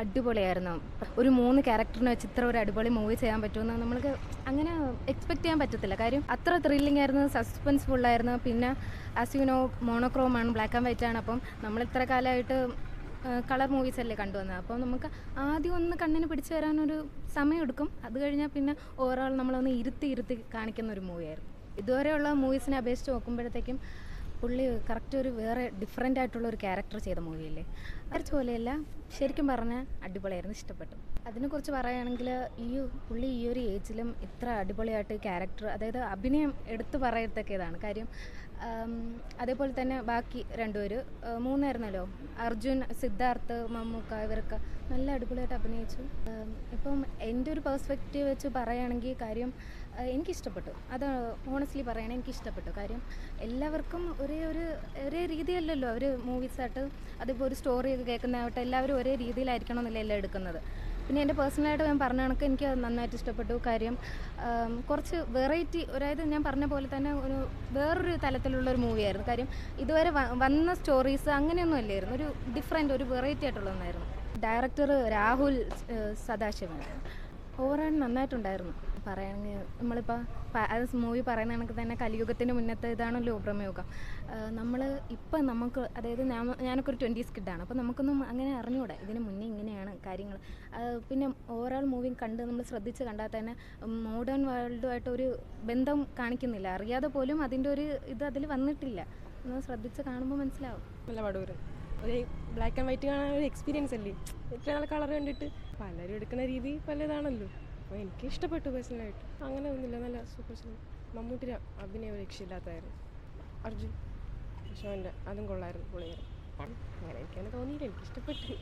അടിപൊളിയായിരുന്നു. ഒരു 3 ക്യാരക്ടറിനെ വെച്ച് ഇത്ര ഒരു അടിപൊളി മൂവി ചെയ്യാൻ പറ്റുമെന്ന് നമ്മൾക്ക് അങ്ങനെ എക്സ്പെക്റ്റ് ചെയ്യാൻ പറ്റത്തില്ല. കാര്യം അത്ര ത്രില്ലിംഗ് ആയിരുന്നു, സസ്പെൻസ്ഫുൾ ആയിരുന്നു. പിന്നെ ആസ് യു നോ മോണോക്രോമാണ്, ബ്ലാക്ക് ആൻഡ് വൈറ്റ് ആണ്. അപ്പം നമ്മൾ ഇത്ര കാലമായിട്ട് കളർ മൂവീസ് അല്ലേ കണ്ടുവന്നത്. അപ്പോൾ നമുക്ക് ആദ്യം ഒന്ന് കണ്ണിന് പിടിച്ചു വരാനൊരു സമയമെടുക്കും. അത് കഴിഞ്ഞാൽ പിന്നെ ഓവറോൾ നമ്മളൊന്ന് ഇരുത്തി കാണിക്കുന്ന ഒരു മൂവിയായിരുന്നു. ഇതുവരെയുള്ള മൂവീസിനെ അപേക്ഷിച്ച് നോക്കുമ്പോഴത്തേക്കും പുള്ളി കറക്റ്റ് ഒരു വേറെ ഡിഫറെൻ്റ് ആയിട്ടുള്ള ഒരു ക്യാരക്ടർ ചെയ്ത മൂവിയല്ലേ. വിചാരിച്ച പോലെയല്ല, ശരിക്കും പറഞ്ഞാൽ അടിപൊളിയായിരുന്നു, ഇഷ്ടപ്പെട്ടു. അതിനെക്കുറിച്ച് പറയുകയാണെങ്കിൽ പുള്ളി ഈ ഒരു ഏജിലും ഇത്ര അടിപൊളിയായിട്ട് ക്യാരക്ടർ, അതായത് അഭിനയം എടുത്തു പറയത്തക്കതാണ്. കാര്യം അതേപോലെ തന്നെ ബാക്കി രണ്ടുപേർ മൂന്നായിരുന്നല്ലോ, അർജുൻ, സിദ്ധാർത്ഥ്, മമ്മൂക്ക, ഇവരൊക്കെ നല്ല അടിപൊളിയായിട്ട് അഭിനയിച്ചു. ഇപ്പം എൻ്റെ ഒരു പെർസ്പെക്റ്റീവ് വെച്ച് പറയുകയാണെങ്കിൽ കാര്യം എനിക്കിഷ്ടപ്പെട്ടു. അത് ഹോണസ്റ്റ്ലി പറയുകയാണെങ്കിൽ എനിക്കിഷ്ടപ്പെട്ടു. കാര്യം എല്ലാവർക്കും ഒരേ രീതിയല്ലല്ലോ അവർ മൂവീസായിട്ട്, അതിപ്പോൾ ഒരു സ്റ്റോറിയൊക്കെ കേൾക്കുന്നതാവട്ടെ എല്ലാവരും ഒരേ രീതിയിലായിരിക്കണം എന്നില്ല എല്ലാം എടുക്കുന്നത്. പിന്നെ എൻ്റെ പേഴ്സണലായിട്ട് ഞാൻ പറഞ്ഞ കണക്ക് എനിക്ക് നന്നായിട്ട് ഇഷ്ടപ്പെട്ടു. കാര്യം കുറച്ച് വെറൈറ്റി, അതായത് ഞാൻ പറഞ്ഞ പോലെ തന്നെ വേറൊരു തലത്തിലുള്ളൊരു മൂവിയായിരുന്നു. കാര്യം ഇതുവരെ വന്ന സ്റ്റോറീസ് അങ്ങനെയൊന്നും അല്ലായിരുന്നു, ഒരു ഡിഫറെൻ്റ്, ഒരു വെറൈറ്റി ആയിട്ടുള്ളതൊന്നായിരുന്നു. ഡയറക്ടർ രാഹുൽ സദാശിവൻ. ഓവറോൾ നന്നായിട്ടുണ്ടായിരുന്നു. പറയുകയാണെങ്കിൽ നമ്മളിപ്പോൾ അത് മൂവി പറയുന്ന കണക്ക് തന്നെ കലിയുഗത്തിന് മുന്നത്തെ ഇതാണല്ലോ ബ്രഹ്മയുഗം. ഇപ്പം നമുക്ക്, അതായത് ഞാനൊക്കെ ഒരു 20s കിഡാണ്. അപ്പോൾ നമുക്കൊന്നും അങ്ങനെ അറിഞ്ഞുകൂടാ ഇതിന് മുന്നേ ഇങ്ങനെയാണ് കാര്യങ്ങൾ. പിന്നെ ഓവറോൾ മൂവി കണ്ട് നമ്മൾ ശ്രദ്ധിച്ച് കണ്ടാൽ തന്നെ മോഡേൺ വേൾഡുമായിട്ട് ഒരു ബന്ധം കാണിക്കുന്നില്ല. അറിയാതെ പോലും അതിൻ്റെ ഒരു ഇത് അതിൽ വന്നിട്ടില്ല. ഒന്ന് ശ്രദ്ധിച്ച് കാണുമ്പോൾ മനസ്സിലാവും. നല്ല പടം. ഒരു ബ്ലാക്ക് ആൻഡ് വൈറ്റ് കാണാൻ ഒരു എക്സ്പീരിയൻസ് അല്ലേ. ഇത്ര നല്ല കളർ കണ്ടിട്ട് പലരും എടുക്കുന്ന രീതി പലതാണല്ലോ. അപ്പോൾ എനിക്ക് ഇഷ്ടപ്പെട്ടു പേഴ്സണലായിട്ട്. അങ്ങനെ ഒന്നുമില്ല, നല്ല സൂപ്പർ സിനിമ. മമ്മൂട്ടി അഭിനയം രക്ഷയില്ലാത്തതായിരുന്നു. അർജുൻ അശോകൻ്റെ അതും കൊള്ളായിരുന്നു, പൊളിയായിരുന്നു. അങ്ങനെ എനിക്കങ്ങനെ തോന്നിയില്ല, എനിക്കിഷ്ടപ്പെട്ടു.